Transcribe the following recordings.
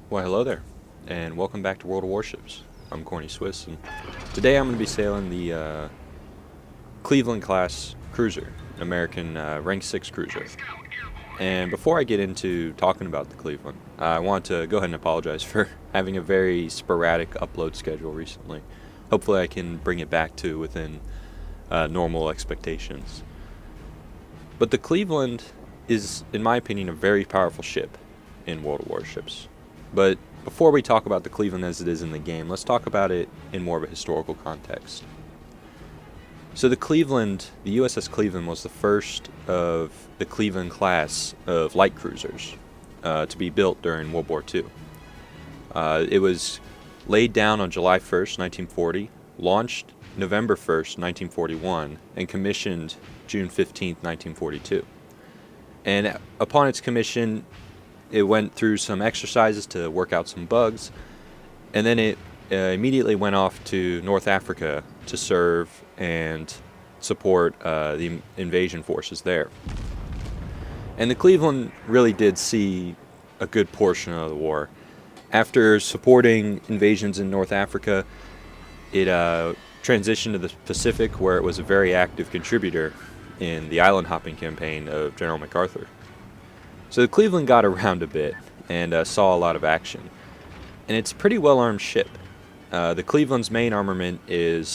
Well, hello there, and welcome back to World of Warships. I'm Corny Swiss, and today I'm going to be sailing the Cleveland class cruiser, an American rank 6 cruiser. And before I get into talking about the Cleveland, I want to go ahead and apologize for having a very sporadic upload schedule recently. Hopefully I can bring it back to within normal expectations. But the Cleveland is, in my opinion, a very powerful ship in World of Warships. But before we talk about the Cleveland as it is in the game, let's talk about it in more of a historical context. So the Cleveland, the USS Cleveland, was the first of the Cleveland class of light cruisers to be built during World War II. It was laid down on July 1st, 1940, launched November 1st, 1941, and commissioned June 15th, 1942. And upon its commission, it went through some exercises to work out some bugs, and then it immediately went off to North Africa to serve and support the invasion forces there. And the Cleveland really did see a good portion of the war. After supporting invasions in North Africa, it transitioned to the Pacific, where it was a very active contributor in the island hopping campaign of General MacArthur. So the Cleveland got around a bit and saw a lot of action. And it's a pretty well-armed ship. The Cleveland's main armament are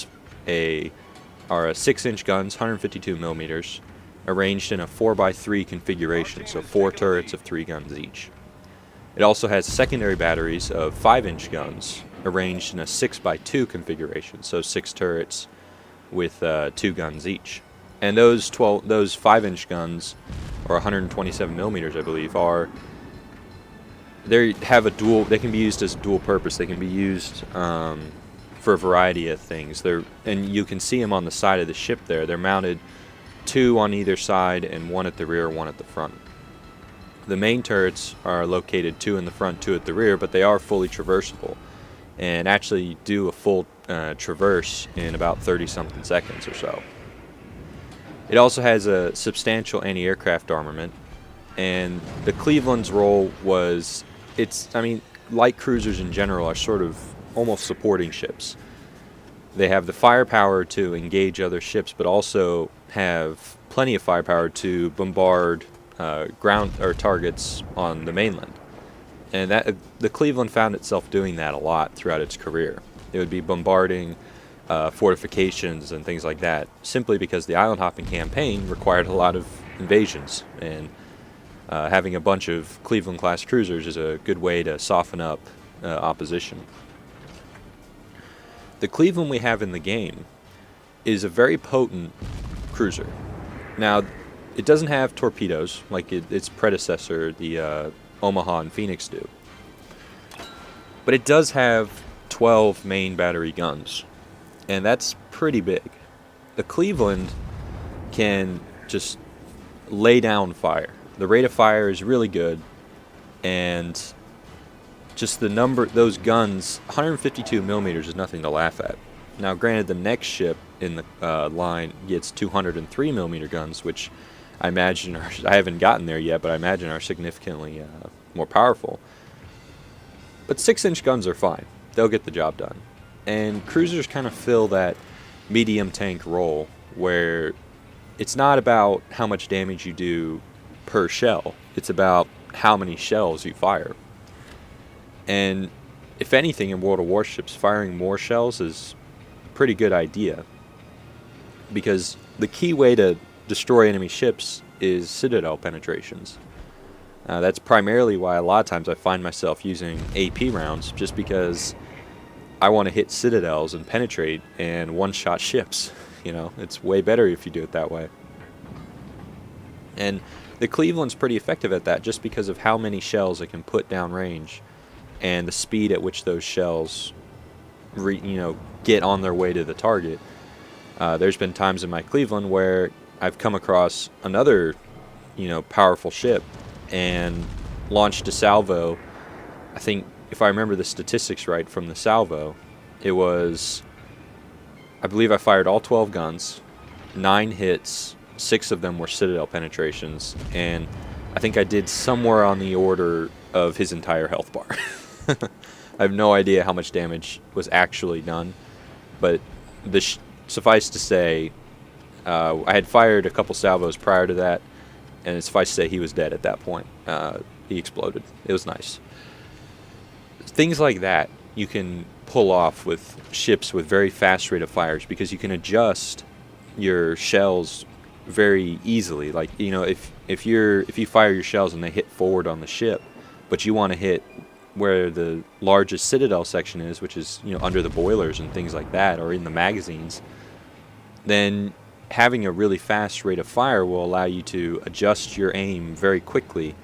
6-inch guns, 152 millimeters, arranged in a 4x3 configuration, so 4 turrets of 3 guns each. It also has secondary batteries of 5-inch guns, arranged in a 6x2 configuration, so 6 turrets with 2 guns each. And those 5-inch guns, or 127 millimeters, I believe, they can be used as dual purpose. They can be used for a variety of things. And you can see them on the side of the ship there. They're mounted 2 on either side and 1 at the rear, 1 at the front. The main turrets are located 2 in the front, 2 at the rear, but they are fully traversable and actually do a full traverse in about 30-something seconds or so. It also has a substantial anti-aircraft armament, and the Cleveland's role was, light cruisers in general are sort of almost supporting ships. They have the firepower to engage other ships, but also have plenty of firepower to bombard ground or targets on the mainland. And the Cleveland found itself doing that a lot throughout its career. It would be bombarding fortifications and things like that, simply because the island hopping campaign required a lot of invasions, and having a bunch of Cleveland class cruisers is a good way to soften up opposition. The Cleveland we have in the game is a very potent cruiser. Now, it doesn't have torpedoes like its predecessor, the Omaha and Phoenix, do, but it does have 12 main battery guns. And that's pretty big. The Cleveland can just lay down fire. The rate of fire is really good, and just those guns, 152 millimeters is nothing to laugh at. Now, granted, the next ship in the line gets 203 millimeter guns, which I imagine I haven't gotten there yet, but I imagine are significantly more powerful. But 6-inch guns are fine. They'll get the job done. And cruisers kind of fill that medium tank role, where it's not about how much damage you do per shell, it's about how many shells you fire. And if anything, in World of Warships, firing more shells is a pretty good idea, because the key way to destroy enemy ships is citadel penetrations. That's primarily why a lot of times I find myself using AP rounds, just because I want to hit citadels and penetrate and one-shot ships. It's way better if you do it that way. And the Cleveland's pretty effective at that, just because of how many shells it can put down range and the speed at which those shells get on their way to the target. There's been times in my Cleveland where I've come across another powerful ship and launched a salvo. I think, if I remember the statistics right from the salvo, I believe I fired all 12 guns, 9 hits, 6 of them were citadel penetrations, and I think I did somewhere on the order of his entire health bar. I have no idea how much damage was actually done, but suffice to say, I had fired a couple salvos prior to that, and suffice to say he was dead at that point. He exploded. It was nice. Things like that you can pull off with ships with very fast rate of fires, because you can adjust your shells very easily. Like, you know, if you fire your shells and they hit forward on the ship, but you want to hit where the largest citadel section is, which is, you know, under the boilers and things like that, or in the magazines, then having a really fast rate of fire will allow you to adjust your aim very quickly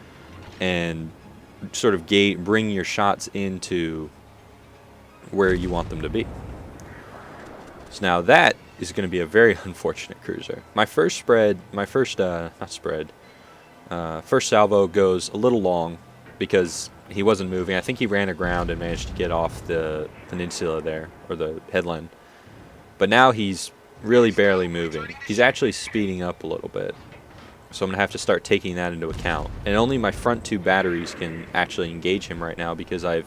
and sort of bring your shots into where you want them to be. So now that is going to be a very unfortunate cruiser. My first salvo goes a little long because he wasn't moving. I think he ran aground and managed to get off the peninsula there, or the headland. But now he's really barely moving. He's actually speeding up a little bit. So I'm going to have to start taking that into account. And only my front two batteries can actually engage him right now, because I'm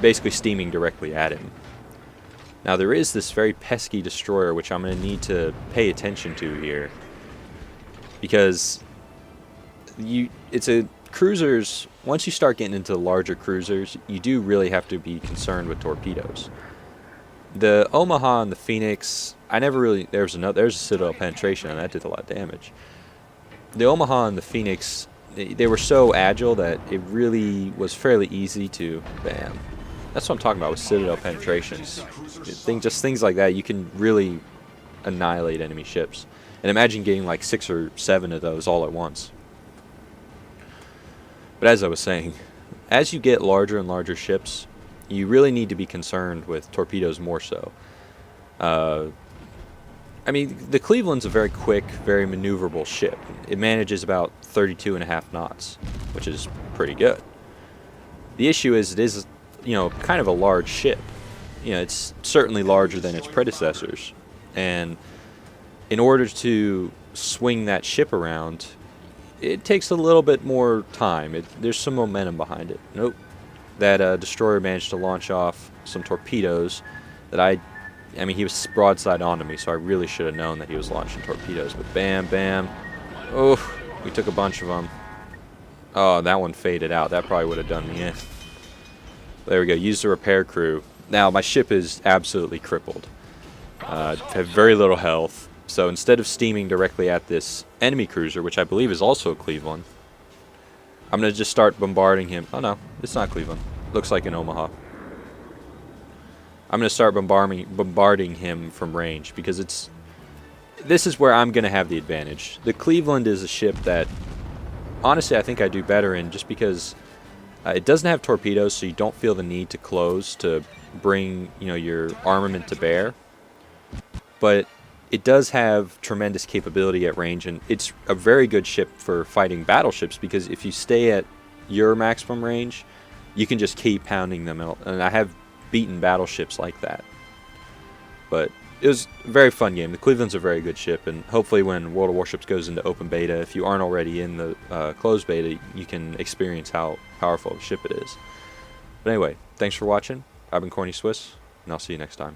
basically steaming directly at him. Now there is this very pesky destroyer which I'm going to need to pay attention to here, because cruisers, once you start getting into the larger cruisers, you do really have to be concerned with torpedoes. The Omaha and the Phoenix, there's a citadel penetration, and that did a lot of damage. The Omaha and the Phoenix, they were so agile that it really was fairly easy to, bam. That's what I'm talking about with citadel penetrations. Just things like that, you can really annihilate enemy ships. And imagine getting like 6 or 7 of those all at once. But as I was saying, as you get larger and larger ships, you really need to be concerned with torpedoes more so. I mean, the Cleveland's a very quick, very maneuverable ship. It manages about 32.5 knots, which is pretty good. The issue is it is, you know, kind of a large ship. You know, it's certainly larger than its predecessors. And in order to swing that ship around, it takes a little bit more time. There's some momentum behind it. Nope. That destroyer managed to launch off some torpedoes that I mean, he was broadside onto me, so I really should have known that he was launching torpedoes. But bam, bam. Oh, we took a bunch of them. Oh, that one faded out. That probably would have done me in. There we go. Use the repair crew. Now, my ship is absolutely crippled. I have very little health. So instead of steaming directly at this enemy cruiser, which I believe is also a Cleveland, I'm going to just start bombarding him. Oh, no. It's not Cleveland. Looks like an Omaha. I'm going to start bombarding him from range, because this is where I'm going to have the advantage. The Cleveland is a ship that, honestly, I think I do better in, just because it doesn't have torpedoes, so you don't feel the need to close to bring, you know, your armament to bear. But it does have tremendous capability at range, and it's a very good ship for fighting battleships, because if you stay at your maximum range, you can just keep pounding them out. And I have beaten battleships like that. But it was a very fun game. The Cleveland's a very good ship, and hopefully when World of Warships goes into open beta, if you aren't already in the closed beta, you can experience how powerful a ship it is. But anyway, thanks for watching. I've been Corny Swiss, and I'll see you next time.